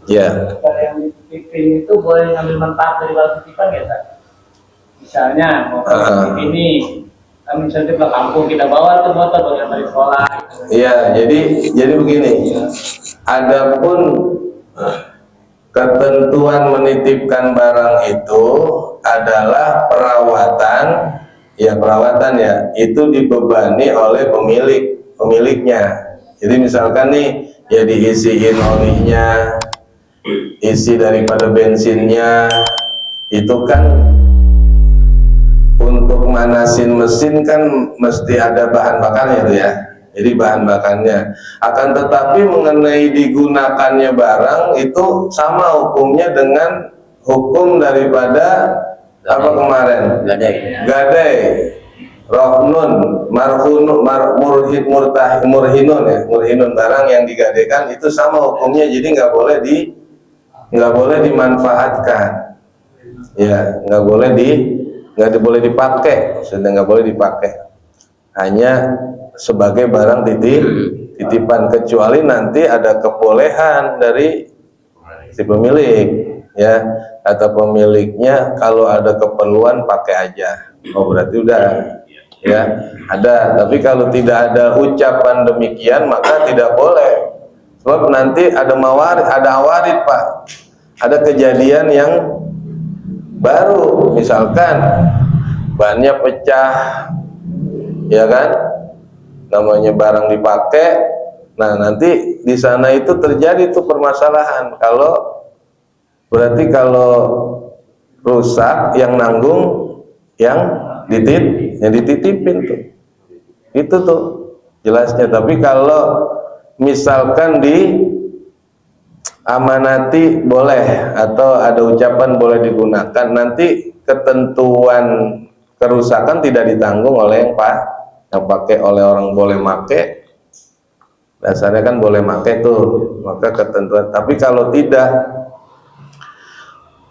Ya. Kalau yang dititipin itu boleh ngambil manfaat dari barang titipan ya, Pak? Misalnya mau titip ini, kami misalnya ke kampung kita bawa tuh motor buat dari sekolah. Iya, jadi begini. Adapun ketentuan menitipkan barang itu adalah perawatan ya, itu dibebani oleh pemiliknya. Jadi misalkan nih, ya diisiin olinya, isi daripada bensinnya, itu kan untuk manasin mesin kan mesti ada bahan bakarnya itu ya. Jadi bahan bakarnya. Akan tetapi mengenai digunakannya barang itu sama hukumnya dengan hukum daripada apa kemarin? Gadai, rohnun, murhinun barang yang digadaikan itu sama hukumnya. Jadi nggak boleh dimanfaatkan. Ya, nggak boleh dipakai, sudah nggak boleh dipakai, hanya sebagai barang titipan, kecuali nanti ada kebolehan dari si pemilik, ya, atau pemiliknya kalau ada keperluan pakai aja. Oh berarti udah, ya ada. Tapi kalau tidak ada ucapan demikian maka tidak boleh, sebab nanti ada awarid Pak, ada kejadian yang baru, misalkan bannya pecah, ya kan, namanya barang dipakai. Nah nanti di sana itu terjadi tuh permasalahan. Berarti kalau rusak yang nanggung yang dititipin tuh, itu tuh jelasnya. Tapi kalau misalkan amanati boleh, atau ada ucapan boleh digunakan, nanti ketentuan kerusakan tidak ditanggung oleh yang pakai, oleh orang boleh make, dasarnya kan boleh make tuh, maka ketentuan. Tapi kalau tidak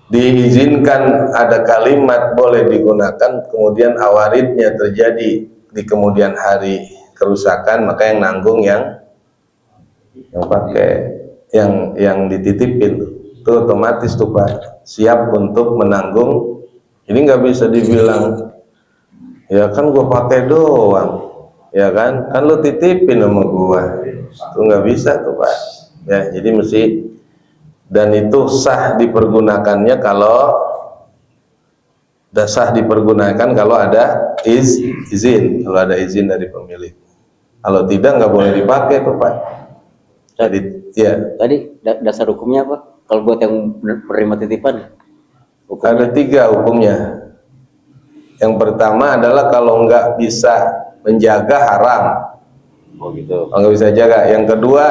diizinkan ada kalimat boleh digunakan, kemudian awaridnya terjadi di kemudian hari kerusakan, maka yang nanggung yang pakai, yang dititipin itu otomatis tuh Pak siap untuk menanggung. Ini nggak bisa dibilang ya kan gua pakai doang, ya kan lu titipin sama gua, itu nggak bisa tuh Pak ya. Jadi mesti, dan itu sah dipergunakannya kalau ada izin, kalau ada izin dari pemilik. Kalau tidak nggak boleh dipakai tuh Pak. Jadi ya. Tadi dasar hukumnya apa? Kalau buat yang menerima titipan? Ada 3 hukumnya. Yang pertama adalah kalau nggak bisa menjaga haram. Oh gitu. Nggak bisa jaga. Yang kedua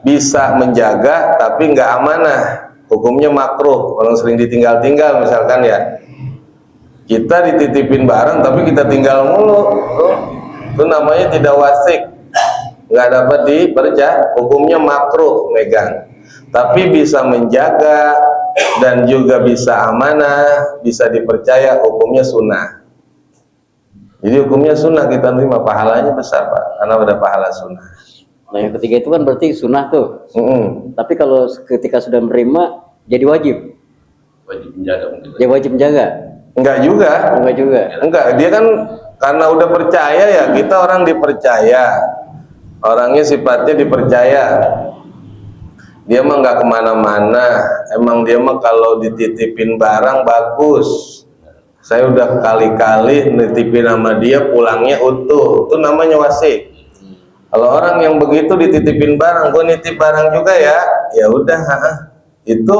bisa menjaga tapi nggak amanah. Hukumnya makruh. Orang sering ditinggal-tinggal misalkan ya. Kita dititipin barang tapi kita tinggal mulu. Itu namanya tidak wasik. Nggak dapat diperja, hukumnya makruh megang. Tapi bisa menjaga dan juga bisa amanah, bisa dipercaya, hukumnya sunnah. Jadi hukumnya sunnah, kita terima, pahalanya besar Pak, karena ada pahala sunnah. Nah yang ketiga itu kan berarti sunnah tuh. Tapi kalau ketika sudah menerima jadi wajib menjaga mungkin. Ya wajib menjaga. Enggak juga. Enggak, dia kan karena udah percaya ya, kita orang dipercaya. Orangnya sifatnya dipercaya, dia mah nggak kemana-mana. Emang dia mah kalau dititipin barang bagus. Saya udah kali-kali nitipin sama dia, pulangnya utuh. Itu namanya wasik. Kalau orang yang begitu dititipin barang, gue nitip barang juga ya, ya udah, itu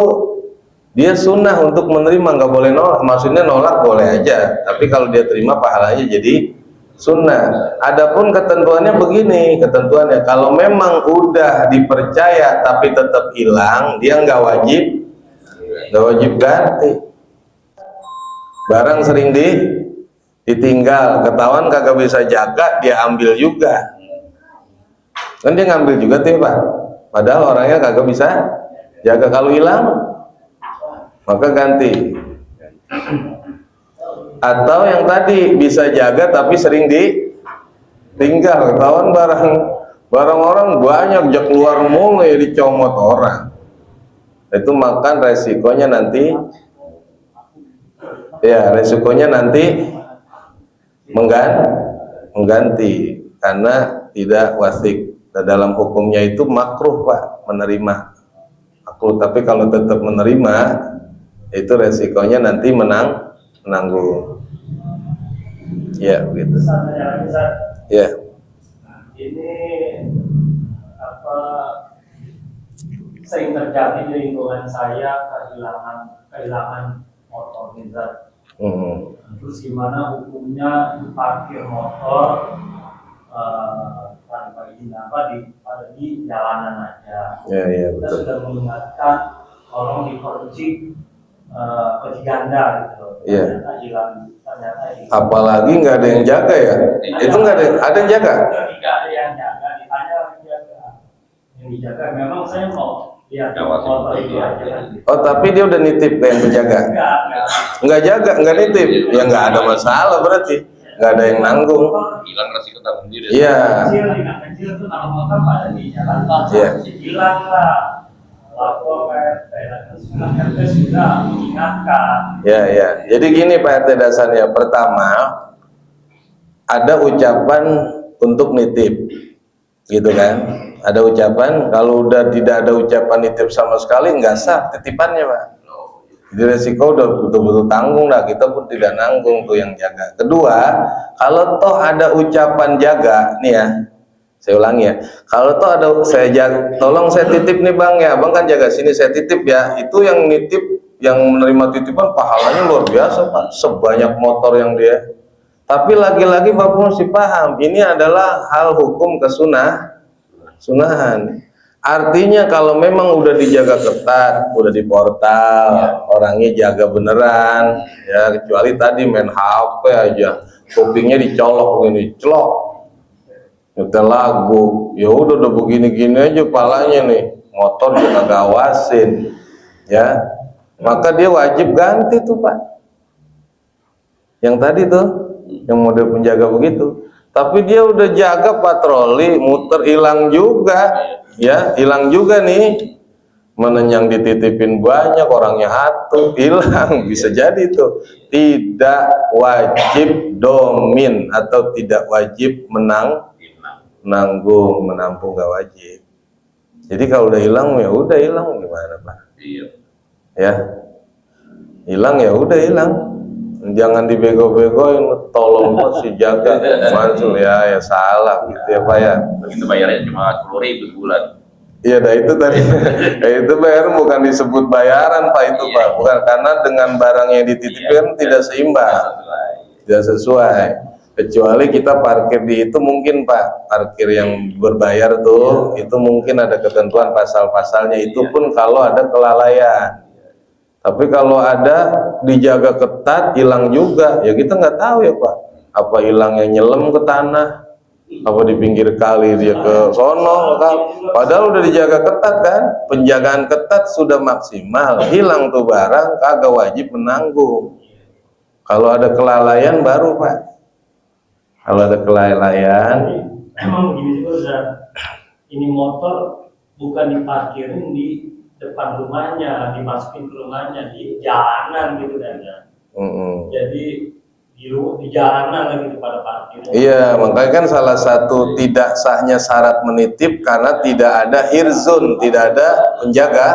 dia sunnah untuk menerima, nggak boleh nolak. Maksudnya nolak boleh aja, tapi kalau dia terima pahalanya jadi sunnah. Adapun ketentuannya begini, ketentuannya kalau memang udah dipercaya tapi tetap hilang, dia nggak wajib ganti. Barang sering ditinggal, ketahuan kagak bisa jaga, dia ambil juga. Kan dia ngambil juga tuh Pak, padahal orangnya kagak bisa jaga. Kalau hilang maka ganti. Atau yang tadi bisa jaga tapi sering ditinggal, ketahuan barang orang banyak, jak keluar mulu ya, dicomot orang. Itu makan resikonya nanti, ya resikonya nanti mengganti karena tidak wasik. Dalam hukumnya itu makruh Pak menerima makruh, tapi kalau tetap menerima itu resikonya nanti menanggung. Ya begitu. Ya. Ini apa sering terjadi di lingkungan saya kehilangan motor Zat. Terus gimana hukumnya parkir motor tanpa izin di jalanan aja? Ya, kita betul. sudah mengingatkan tolong dikunci ganda gitu. Iya. Ternyata hilang. Apalagi nggak ada yang jaga ya? Itu nggak ada yang jaga? Tidak ada yang jaga, ditanya orang jaga. Yang dijaga memang saya mau lihat motor itu aja. Oh, tapi dia udah nitip ke yang penjaga? Nggak jaga, nggak nitip. Ya nggak ada masalah berarti. Nggak ada yang nanggung. Hilang resiko tanggung diri. Iya. Kecil tuh kalau motor pada di jalan tol, Iya. hilang lah. Lapor RT sudah mengingatkan. Ya. Jadi gini Pak RT dasarnya. Pertama, ada ucapan untuk nitip, gitu kan? Ada ucapan. Kalau udah tidak ada ucapan nitip sama sekali, nggak sah titipannya Pak. Jadi resiko udah betul-betul tanggung lah. Kita pun tidak nanggung tuh yang jaga. Kedua, kalau toh ada ucapan jaga, nih ya. Saya ulangi ya, kalau toh ada saya jaga, tolong saya titip nih bang ya, bang kan jaga sini saya titip ya, itu yang nitip, yang menerima titipan pahalanya luar biasa Pak, sebanyak motor yang dia. Tapi lagi-lagi Bapak mesti paham, ini adalah hal hukum kesunahan. Artinya kalau memang udah dijaga ketat, udah di portal, orangnya jaga beneran, ya kecuali tadi main HP aja, kupingnya dicolok begini, celok. Nyetel lagu, ya udah begini-gini aja palanya nih, motor juga nggak awasin, ya, maka dia wajib ganti tuh Pak. Yang tadi tuh, yang model penjaga begitu, tapi dia udah jaga patroli, muter hilang juga, ya, hilang juga nih, mana yang dititipin banyak, orangnya atuh, hilang, bisa jadi tuh, tidak wajib domin atau tidak wajib menampung gak wajib. Jadi kalau udah hilang ya udah hilang, gimana Pak? Iya. Ya, hilang ya udah hilang. Jangan dibego-begoin, tolong kok si jaga muncul ya salah gitu ya Pak ya. Begitu bayarnya cuma 10.000 sebulan. Iya, dah itu tadi. Itu bayar bukan disebut bayaran Pak itu Pak, bukan, karena dengan barang yang dititipkan tidak seimbang, tidak sesuai. Kecuali kita parkir di itu mungkin Pak, parkir yang berbayar tuh, itu mungkin ada ketentuan pasal-pasalnya, itu pun kalau ada kelalaian. Tapi kalau ada dijaga ketat, hilang juga, ya kita nggak tahu ya Pak. Apa hilangnya nyelam ke tanah, apa di pinggir kali dia ke sono, padahal udah dijaga ketat kan, penjagaan ketat sudah maksimal, hilang tuh barang, kagak wajib menanggung. Kalau ada kelalaian baru Pak. Kalau ada kelalaian, Emang begini juga Zat, ini motor bukan diparkirin di depan rumahnya, dimasukin ke rumahnya, di jalanan gitu kan ya. Jadi di jalanan lagi pada parkir. iya, makanya kan salah satu tidak sahnya syarat menitip karena tidak ada hirzun, tidak ada penjaga,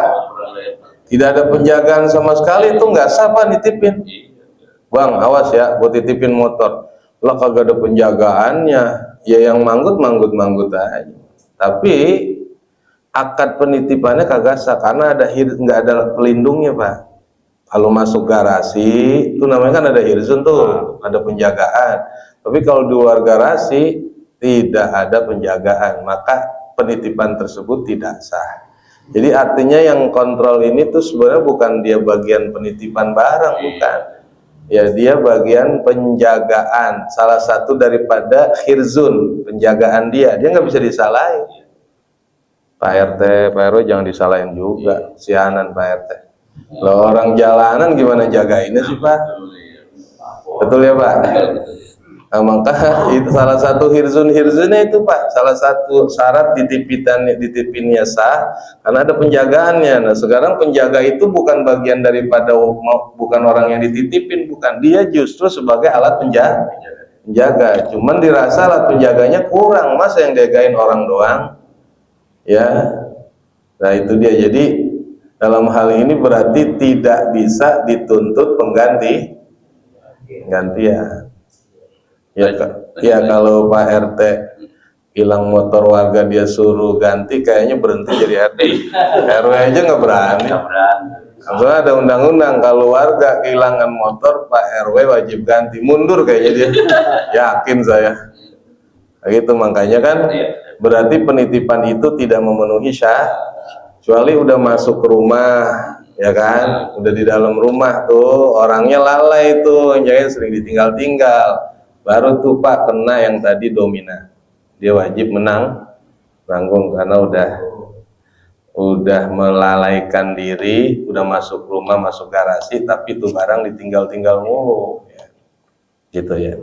tidak ada penjagaan sama sekali, itu nggak sah Pak nitipin. Bang, awas ya, buat titipin motor. Lah kagak ada penjagaannya, ya yang manggut aja. Tapi akad penitipannya kagak sah karena nggak ada pelindungnya Pak. Kalau masuk garasi itu namanya kan ada hirzun tuh, ada penjagaan. Tapi kalau di luar garasi tidak ada penjagaan, maka penitipan tersebut tidak sah. Jadi artinya yang kontrol ini tuh sebenarnya bukan dia bagian penitipan barang, bukan. Ya dia bagian penjagaan, salah satu daripada hirzun, penjagaan dia nggak bisa disalahin. Pak RT, Pak RW jangan disalahin juga, sianan Pak RT. Loh, orang jalanan gimana jagainnya sih Pak? Betul ya Pak? Nah, maka itu salah satu hirzunnya itu Pak, salah satu syarat dititipinnya sah karena ada penjagaannya. Nah sekarang penjaga itu bukan bagian daripada, bukan orang yang dititipin, bukan, dia justru sebagai alat penjaga. Cuman dirasa alat penjaganya kurang, masa yang jagain orang doang ya. Nah itu dia, jadi dalam hal ini berarti tidak bisa dituntut penggantian. Ya kalau Pak RT hilang motor warga dia suruh ganti, kayaknya berhenti jadi RT. RW aja nggak berani. Soalnya ada undang-undang kalau warga kehilangan motor Pak RW wajib ganti, mundur kayaknya dia. Yakin saya. Gitu makanya kan berarti penitipan itu tidak memenuhi syarat, kecuali udah masuk ke rumah, ya kan, udah di dalam rumah tuh orangnya lalai tuh, jangan sering ditinggal-tinggal. Baru tuh Pak kena yang tadi dominan, dia wajib menanggung karena udah melalaikan diri, udah masuk rumah, masuk garasi, tapi tuh barang ditinggal-tinggal mulu, ya. Gitu ya.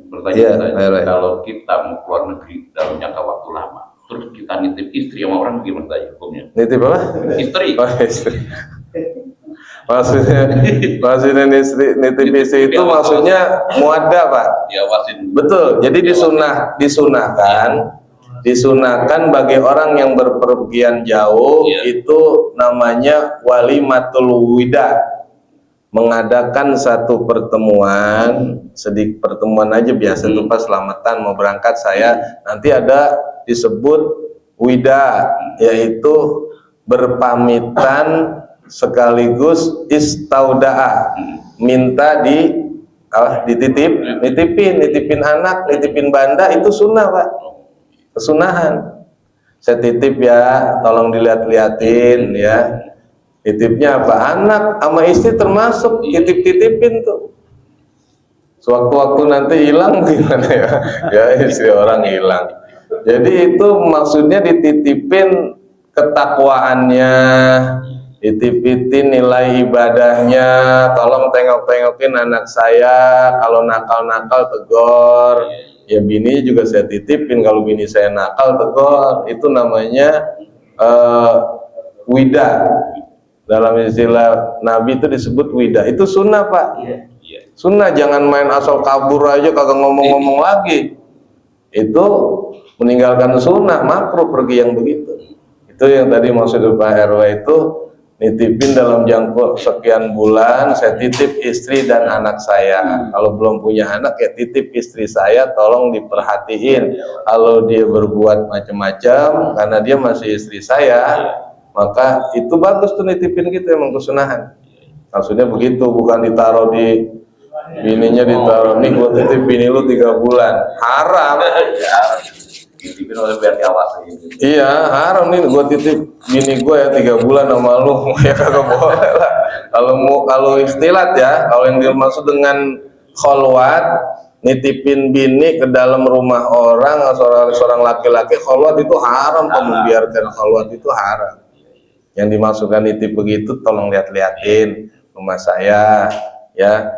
Pertanyaan kalau kita mau keluar negeri dalam jangka waktu lama, terus kita nitip istri sama orang gimana tadi hukumnya? Nitip apa? Istri. Oh, istri. Maksudnya nitip istri itu maksudnya muada Pak. Diawasin. Betul. Jadi disunahkan bagi orang yang berpergian jauh itu namanya walimatul wida, mengadakan satu pertemuan, sedikit pertemuan aja biasa tuh pas selamatan mau berangkat saya, nanti ada disebut wida, yaitu berpamitan sekaligus istaudaa, minta nitipin anak, nitipin banda, itu sunnah Pak, kesunahan. Saya titip ya, tolong dilihat-liatin ya. Titipnya apa? Anak sama istri termasuk titip-titipin tuh. Sewaktu-waktu nanti hilang gimana ya? Ya istri orang hilang. Jadi itu maksudnya dititipin ketakwaannya, dititipin nilai ibadahnya. Tolong tengok-tengokin anak saya, kalau nakal-nakal tegor. Ya bini juga saya titipin, kalau bini saya nakal tegor. Itu namanya wida. Dalam istilah Nabi itu disebut wida. Itu sunnah Pak. Sunnah, jangan main asal kabur aja kagak ngomong-ngomong lagi. Itu meninggalkan sunnah, makruh pergi yang begitu. Itu yang tadi maksud Pak RW itu, nitipin dalam jangka sekian bulan, saya titip istri dan anak saya. Kalau belum punya anak ya titip istri saya, tolong diperhatiin. Kalau dia berbuat macam-macam karena dia masih istri saya, maka itu bagus tuh nitipin gitu, emang kesunahan. Maksudnya begitu, bukan ditaruh di bininya, ditaruh nih gua titip bini lu 3 bulan, haram. Ditipin oleh biar diawasi. Iya haram nih, gua titip bini gua ya 3 bulan sama lu, ya kagak boleh lah. Kalau istilah ya, kalau yang dimaksud dengan kholwat, nitipin bini ke dalam rumah orang, seorang laki-laki kholwat itu haram. Membiarkan kholwat itu haram. Yang dimasukkan nitip begitu, tolong lihat-liatin rumah saya ya.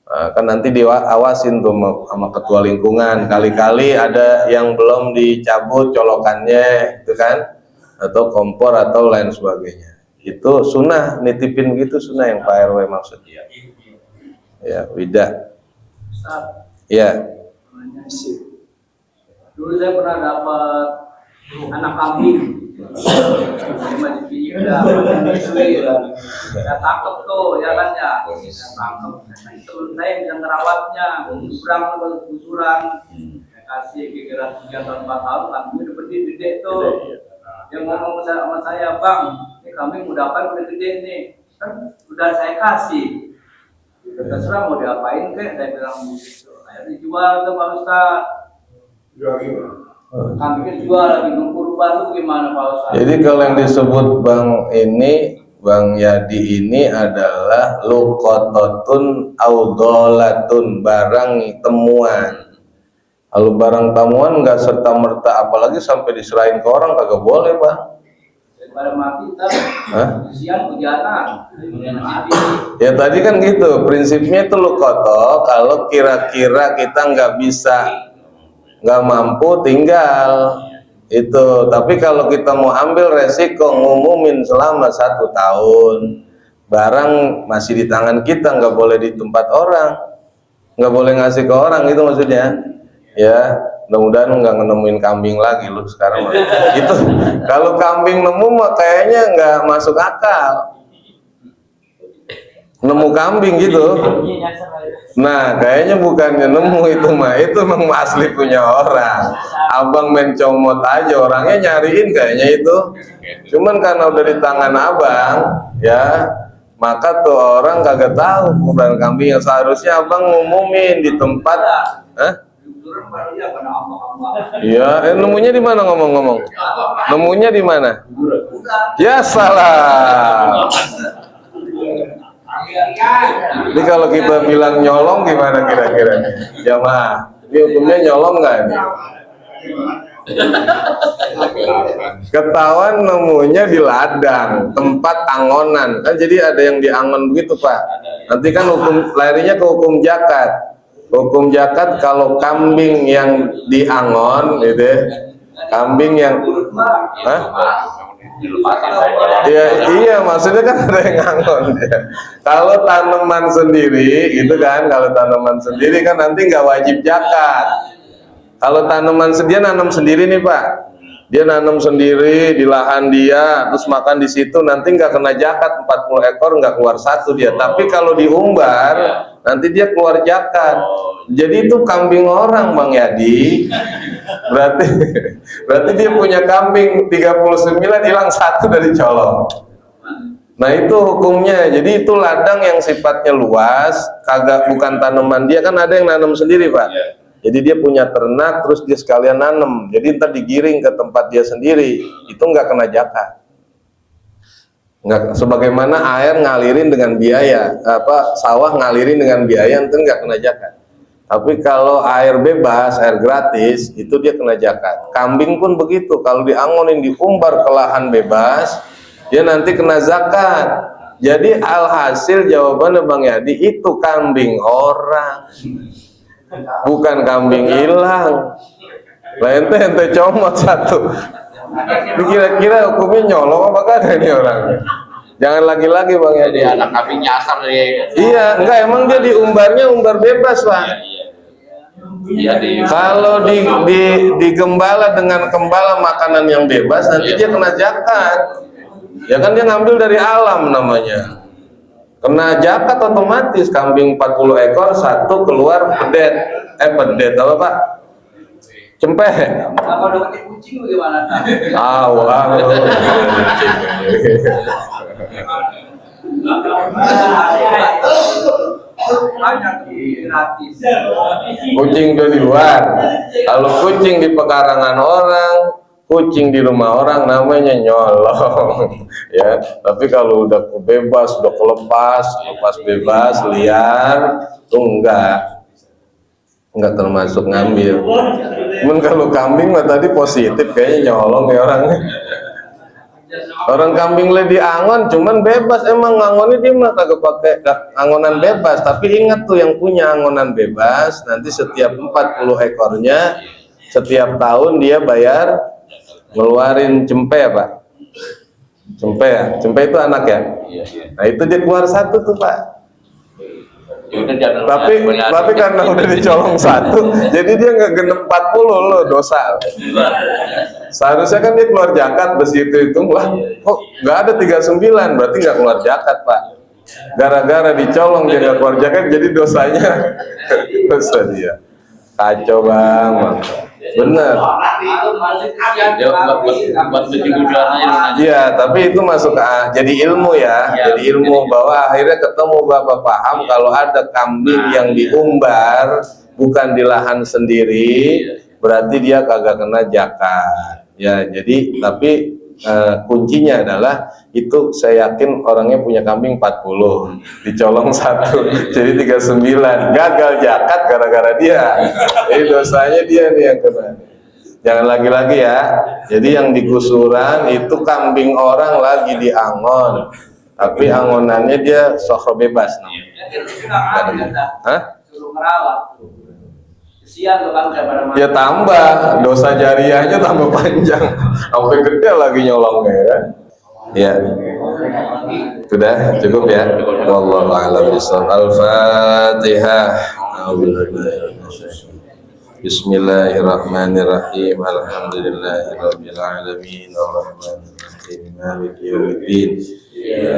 Kan nanti diawasin tuh sama ketua lingkungan, kali-kali ada yang belum dicabut colokannya itu kan, atau kompor atau lain sebagainya. Itu sunnah, nitipin gitu sunnah yang Pak RW maksud. Ya wida. Ya. Dulu saya pernah dapat anak kambing. Ya tangkep tuh ya kan ya, tangkep. Temen saya yang ngerawatnya, kusuran, kasih kira-kira 3 tahun 4 tahun, kambing udah gede tuh. Dia ngomong sama saya, Bang, ini kambing udah gede nih, kan udah saya kasih. Terserah mau diapain kek, saya bilang begitu. Akhirnya dijual ke Pak Ustaz. Kambingnya jual lagi, nunggu baru gimana Pak Ustaz? Jadi kalau yang disebut Bang Yadi ini adalah luqatatun audolatun, barang temuan. Kalau barang temuan nggak serta merta, apalagi sampai diserahin ke orang, kagak boleh Bang. pada mati ntar siang hujanan. Ya tadi kan gitu, prinsipnya itu lukoto. Kalau kira-kira kita nggak mampu tinggal itu. Tapi kalau kita mau ambil resiko ngumumin selama 1 tahun, barang masih di tangan kita, nggak boleh di tempat orang, nggak boleh ngasih ke orang, itu maksudnya. Ya. Mudah-mudahan nggak nemuin kambing lagi lu sekarang. Itu kalau kambing nemu mah kayaknya nggak masuk akal. Nemu kambing gitu. Nah, kayaknya bukannya nemu itu mah, itu memang asli punya orang. Abang main comot aja, orangnya nyariin kayaknya itu. Cuman karena udah di tangan abang, ya, maka tuh orang kagak tahu bukan kambing yang seharusnya abang ngumumin di tempat. Hah? Iya, nemunya di mana ngomong-ngomong? Nemunya di mana? Ya salah. Jadi kalau kita bilang nyolong gimana kira-kira? Jamaah, ini hukumnya nyolong nggak ini? Ketahuan nemunya di ladang, tempat angonan. Kan jadi ada yang diangon begitu Pak. Nanti kan hukum larinya ke hukum zakat. Hukum zakat kalau kambing yang diangon gitu ya, kambing yang iya maksudnya kan ada yang ngangon ya. Kalau tanaman sendiri itu kan, kalau tanaman sendiri kan nanti nggak wajib zakat. Kalau tanaman dia nanam sendiri nih Pak, dia nanam sendiri di lahan dia, terus makan di situ, nanti nggak kena zakat. 40 ekor nggak keluar 1 dia. Tapi kalau diumbar nanti dia keluar zakat. Jadi itu kambing orang Bang Yadi. Berarti dia punya kambing 39, hilang 1 dari colong. Nah itu hukumnya. Jadi itu ladang yang sifatnya luas, kagak bukan tanaman dia, kan ada yang nanam sendiri Pak. Jadi dia punya ternak, terus dia sekalian nanam. Jadi ntar digiring ke tempat dia sendiri, itu nggak kena zakat. Nggak, sebagaimana air ngalirin dengan biaya, sawah ngalirin dengan biaya, itu nggak kena zakat. Tapi kalau air bebas, air gratis, itu dia kena zakat. Kambing pun begitu, kalau diangonin, diumbar ke lahan bebas, dia nanti kena zakat. Jadi alhasil jawabannya Bang Yadi, itu kambing orang, bukan kambing hilang. Lah ente comot 1. Kira-kira hukumnya nyolong apa kan ini orang? Jangan lagi-lagi Bang ya. Jadi anak kambing nyasar ya. Iya, enggak, emang dia diumbarnya umbar bebas Pak. Iya. Kalau digembala dengan gembala makanan yang bebas, nanti dia kena zakat. Ya kan dia ngambil dari alam namanya. Kena zakat otomatis. Kambing 40 ekor, 1 keluar pedet. Pedet apa Pak? Cempeh. Kalau dapetin kucing bagaimana? Kucing itu di luar. Kalau kucing di pekarangan orang, kucing di rumah orang, namanya nyolong. Ya, tapi kalau udah bebas, udah lepas bebas, liar, itu enggak termasuk ngambil. Cuman kalau kambing mah tadi positif, kayaknya nyolong ya orangnya. Orang kambing le diangon, cuman bebas, emang ngangonnya dia mah kagak pakai angonan bebas. Tapi ingat tuh yang punya angonan bebas, nanti setiap 40 ekornya, setiap tahun dia bayar ngeluarin cempe ya Pak. Cempe itu anak ya. Nah itu dia keluar 1 tuh Pak. Tapi karena udah dicolong 1, jadi dia nggak genep 40 loh, dosa. Seharusnya kan dia keluar zakat, begitu hitung lah, kok nggak ada 39, berarti nggak keluar zakat Pak. Gara-gara dicolong dia nggak keluar zakat, jadi dosanya dosa dia. Kacau Bang. Bener. Iya, tapi itu masuk jadi ilmu ya. Jadi ilmu bahwa akhirnya ketemu Bapak paham kalau ada kambing yang diumbar bukan di lahan sendiri, berarti dia kagak kena zakat. Ya, jadi tapi kuncinya adalah itu saya yakin orangnya punya kambing 40, dicolong 1, jadi 39, gagal zakat gara-gara dia. Jadi dosanya dia nih yang kena. Jangan lagi-lagi ya. Jadi yang di kusuran itu kambing orang lagi diangon, tapi angonannya dia sokro bebas. Hah? Suruh merawat. Kesian tuh kan pada Ya tambah dosa jariahnya tambah panjang, sampai gede lagi nyolongnya ya. Ya, sudah cukup ya. Wallahu a'lam bishawab. Al-Fatihah. Bismillahirrahmanirrahim. Alhamdulillahirabbil alamin. Arrahmanirrahim. Maliki yaumiddin.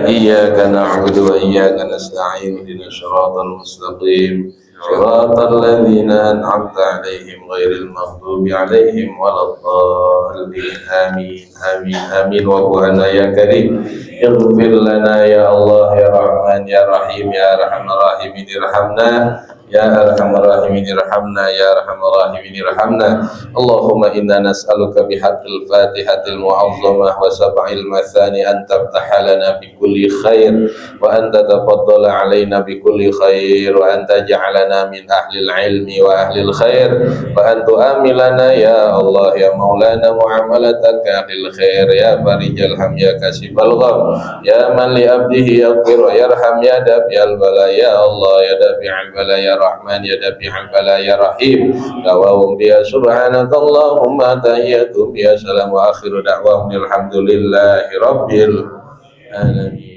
Iyyaka na'budu wa iyyaka nasta'in. Ihdinas siratal mustaqim. Shiratal ladzina an'amta 'alaihim ghairil maghdubi 'alaihim waladdallin. Amin. Amin. Amin. Wa qulna ya karim. Ighfir lana ya Allah ya Rahman ya Rahim ya Arhamar Rahimin irhamna. Ya Arhamar Rahimin irhamna ya Arhamar Rahimin irhamna. Allahumma inna nas'aluka bihaqqil Fatihatil mu'azzamah wa sab'il mathani an tabtaha lana bi kulli khair wa an tatafaddala alaina bi kulli khair wa an taj'alana min ahlil ilmi wa ahlil khair wa an tu'amilana ya Allah ya Maulana mu'amalataka ahlil khair ya farijal ham ya kasibal gham ya man li abdihi yaghfir wa yarham ya dafi'al bala ya Allah ya dafi'al bala ya Rahman ya dafi'al bala ya Rahim. Da'wahum biya subhanakallahumma tahiyatum ya salam wa akhiru da'wahum alhamdulillahi rabbil alamin.